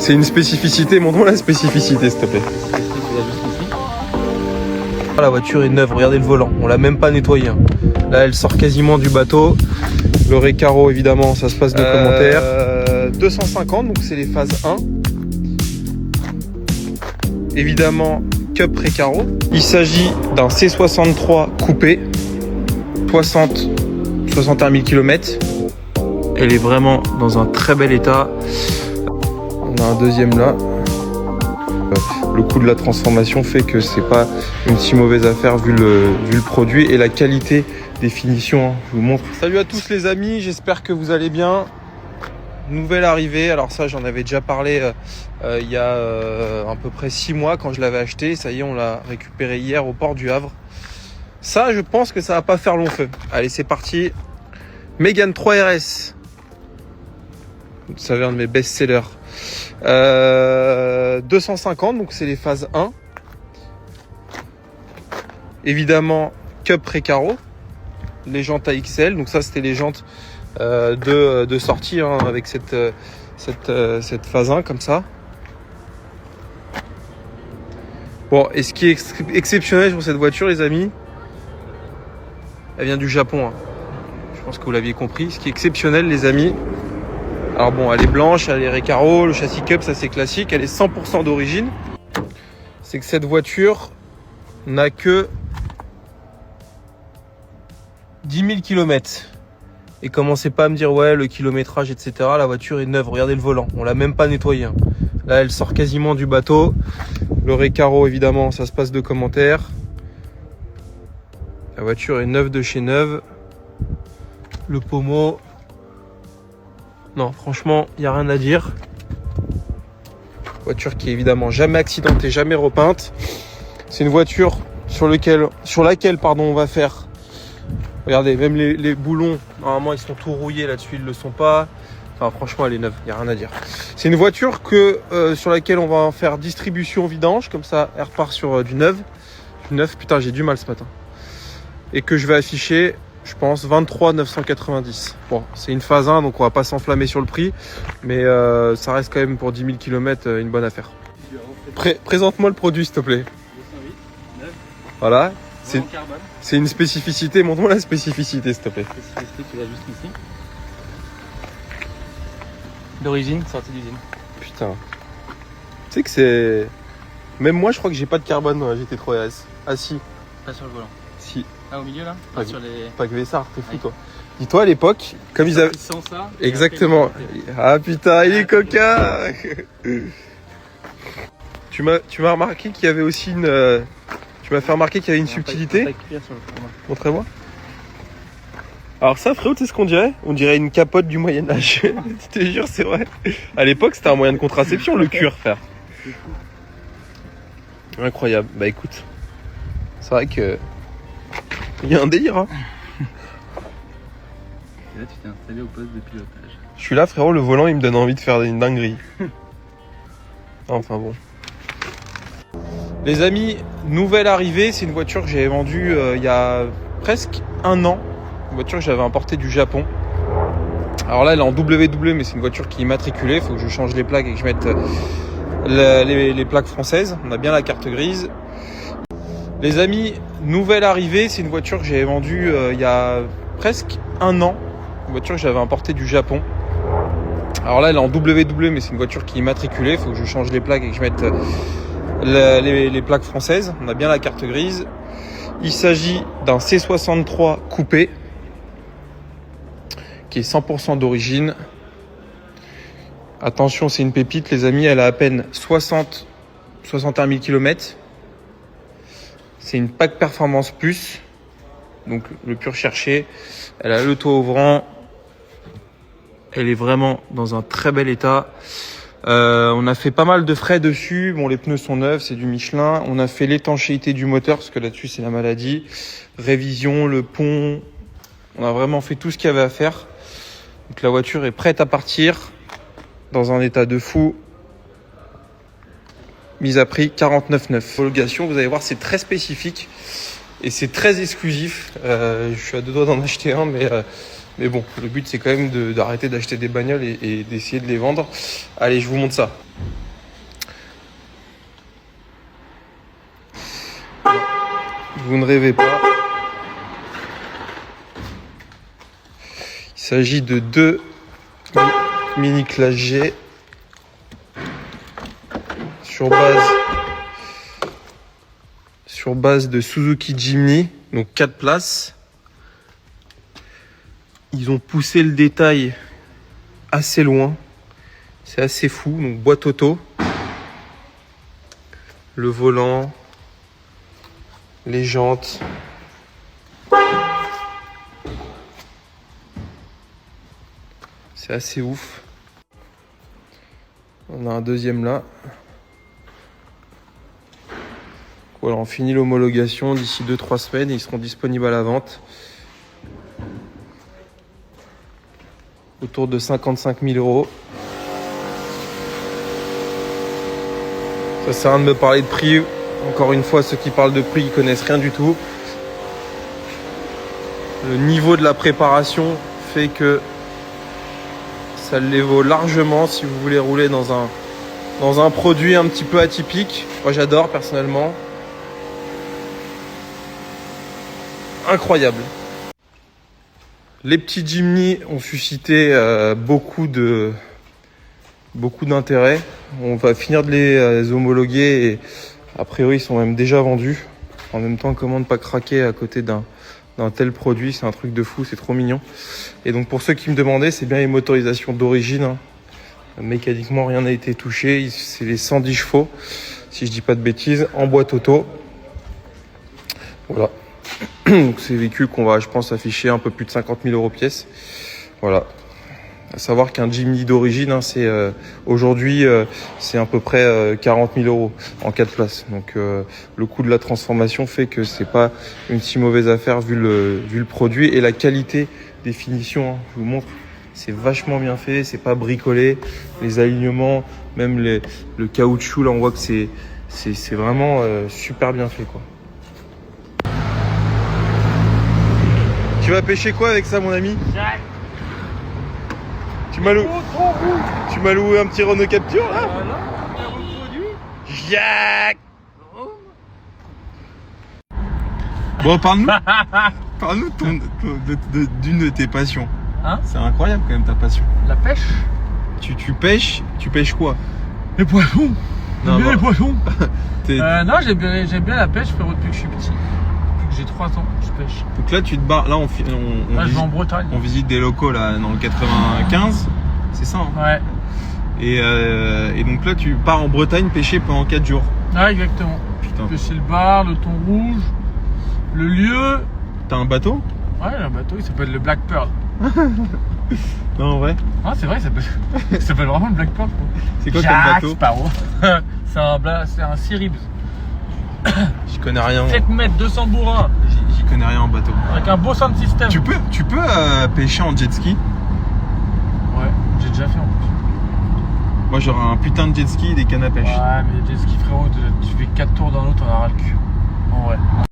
C'est une spécificité, montre-moi la spécificité s'il te plaît. La voiture est neuve, regardez le volant, on l'a même pas nettoyé. Là elle sort quasiment du bateau. Le récaro évidemment, ça se passe de commentaires. 250, donc c'est les phases 1. Évidemment, Cup récaro. Il s'agit d'un C63 coupé, 61 000 km. Elle est vraiment dans un très bel état. On a un deuxième là. Le coût de la transformation fait que c'est pas une si mauvaise affaire vu le produit et la qualité des finitions. Je vous montre. Salut à tous les amis, j'espère que vous allez bien. Nouvelle arrivée, alors ça j'en avais déjà parlé il y a à peu près 6 mois quand je l'avais acheté. Ça y est, on l'a récupéré hier au port du Havre. Ça, je pense que ça va pas faire long feu. Allez, c'est parti. Mégane 3 RS. Vous savez, un de mes best-sellers. 250, donc c'est les phases 1. Évidemment, Cup récaro. Les jantes AXL. Donc ça, c'était les jantes de sortie hein, avec cette phase 1 comme ça. Bon, et ce qui est exceptionnel sur cette voiture, les amis, elle vient du Japon. Hein. Je pense que vous l'aviez compris. Ce qui est exceptionnel, les amis, alors bon, elle est blanche, elle est récaro, le châssis Cup, ça c'est classique, elle est 100% d'origine. C'est que cette voiture n'a que 10 000 km. Et commencez pas à me dire ouais le kilométrage etc. La voiture est neuve, regardez le volant, on l'a même pas nettoyé. Hein. Là elle sort quasiment du bateau. Le récaro évidemment, ça se passe de commentaires. La voiture est neuve de chez neuve. Le pommeau, non franchement il n'y a rien à dire. Voiture qui est évidemment jamais accidentée, jamais repeinte. C'est une voiture sur laquelle on va faire. Regardez, même les boulons, normalement ils sont tout rouillés là-dessus, ils ne le sont pas. Enfin franchement elle est neuve, il n'y a rien à dire. C'est une voiture sur laquelle on va en faire distribution vidange, comme ça elle repart sur du neuf. Putain j'ai du mal ce matin. Et que je vais afficher, je pense, 23 990. Bon, c'est une phase 1, donc on va pas s'enflammer sur le prix. Mais ça reste quand même pour 10 000 km une bonne affaire. Présente-moi le produit s'il te plaît. 208, 9. Voilà. C'est une spécificité, montre-moi la spécificité s'il te plaît. Spécificité, tu l'as juste ici. D'origine, sortie d'usine. Putain. Tu sais que c'est... Même moi je crois que j'ai pas de carbone dans la GT3 RS. Ah si. Pas sur le volant. Si. Ah au milieu là. Pas sur les... Pas que Vessard, t'es fou ouais. Toi. Dis-toi à l'époque, comme ils avaient... Sans ça. Exactement. Ah putain, il est coquin. Tu m'as remarqué qu'il y avait aussi une... Tu m'as fait remarquer qu'il y avait une subtilité. Montrez-moi. Alors ça, frérot, tu sais ce qu'on dirait? On dirait une capote du Moyen-Âge. Je te jure, c'est vrai. À l'époque, c'était un moyen de contraception, le cuir, frère. Incroyable. Bah écoute, c'est vrai que... Il y a un délire, hein. Et là, tu t'es installé au poste de pilotage. Je suis là, frérot, le volant, il me donne envie de faire une dinguerie. Enfin bon. Les amis, nouvelle arrivée, c'est une voiture que j'avais vendue il y a presque 1 an. Une voiture que j'avais importée du Japon. Alors là, elle est en WW, mais c'est une voiture qui est immatriculée. Il faut que je change les plaques et que je mette les plaques françaises. On a bien la carte grise. Les amis, nouvelle arrivée, c'est une voiture que j'avais vendue il y a presque 1 an. Une voiture que j'avais importée du Japon. Alors là, elle est en WW, mais c'est une voiture qui est immatriculée. Il faut que je change les plaques et que je mette les plaques françaises. On a bien la carte grise. Il s'agit d'un C63 coupé qui est 100% d'origine. Attention, c'est une pépite les amis, elle a à peine 61 000 km. C'est une PAC Performance Plus, donc le pur cherché. Elle a le toit ouvrant. Elle est vraiment dans un très bel état. On a fait pas mal de frais dessus. Bon, les pneus sont neufs, c'est du Michelin. On a fait l'étanchéité du moteur, parce que là-dessus, c'est la maladie. Révision, le pont. On a vraiment fait tout ce qu'il y avait à faire. Donc la voiture est prête à partir. Dans un état de fou. Mise à prix 49,9. Homologation, vous allez voir, c'est très spécifique. Et c'est très exclusif. Je suis à 2 doigts d'en acheter un, mais bon, le but c'est quand même d'arrêter d'acheter des bagnoles et d'essayer de les vendre. Allez, je vous montre ça. Vous ne rêvez pas. Il s'agit de 2 mini classe G sur base de Suzuki Jimny, donc 4 places. Ils ont poussé le détail assez loin, c'est assez fou. Donc boîte auto, le volant, les jantes. C'est assez ouf. On a un deuxième là. Voilà, on finit l'homologation d'ici 2-3 semaines et ils seront disponibles à la vente. Autour de 55 000 €. Ça sert à rien de me parler de prix. Encore une fois, ceux qui parlent de prix, ils connaissent rien du tout. Le niveau de la préparation fait que ça les vaut largement si vous voulez rouler dans un produit un petit peu atypique. Moi, j'adore personnellement. Incroyable. Les petits Jimny ont suscité beaucoup d'intérêt. On va finir de les homologuer et a priori ils sont même déjà vendus. En même temps, comment ne pas craquer à côté d'un tel produit, c'est un truc de fou, c'est trop mignon. Et donc pour ceux qui me demandaient, c'est bien les motorisations d'origine, hein. Mécaniquement rien n'a été touché, c'est les 110 chevaux, si je dis pas de bêtises, en boîte auto. Voilà. Donc c'est des véhicules qu'on va, je pense, afficher un peu plus de 50 000 € pièce. Voilà. À savoir qu'un Jimny d'origine, hein, c'est aujourd'hui, c'est à peu près 40 000 € en 4 places. Donc le coût de la transformation fait que c'est pas une si mauvaise affaire vu le produit et la qualité des finitions. Hein, je vous montre, c'est vachement bien fait, c'est pas bricolé. Les alignements, même le caoutchouc, là on voit que c'est vraiment super bien fait, quoi. Tu vas pêcher quoi avec ça, mon ami? Jack. Tu m'as loué un petit Renault Capture là? Jack. Bon, parle-nous d'une de tes passions. Hein? C'est incroyable quand même ta passion. La pêche? Tu pêches quoi? Les poissons. Non, J'aime bien les poissons. Donc Non, j'aime bien la pêche, frérot, depuis que je suis petit. Depuis que j'ai 3 ans, je pêche. là tu te barres, là Là, je vais en Bretagne. on visite des locaux là dans le 95, c'est ça hein? Ouais. Et donc là tu pars en Bretagne pêcher pendant 4 jours. Ouais, exactement. Putain. Pêcher le bar, le thon rouge, le lieu. T'as un bateau? Ouais, j'ai un bateau, il s'appelle le Black Pearl. Non, en vrai? Ah, c'est vrai, il s'appelle vraiment le Black Pearl. C'est quoi Jack comme bateau? Sparrow. c'est un Sea Ribs. J'y connais rien. 7 mètres, 200 bourrins. J'y connais rien en bateau. Avec un beau sound system. Tu peux pêcher en jet ski? Ouais, j'ai déjà fait en plus. Moi j'aurais un putain de jet ski et des cannes à pêche. Ouais, mais jet ski, frérot, tu fais 4 tours dans l'eau, t'en auras le cul. En vrai.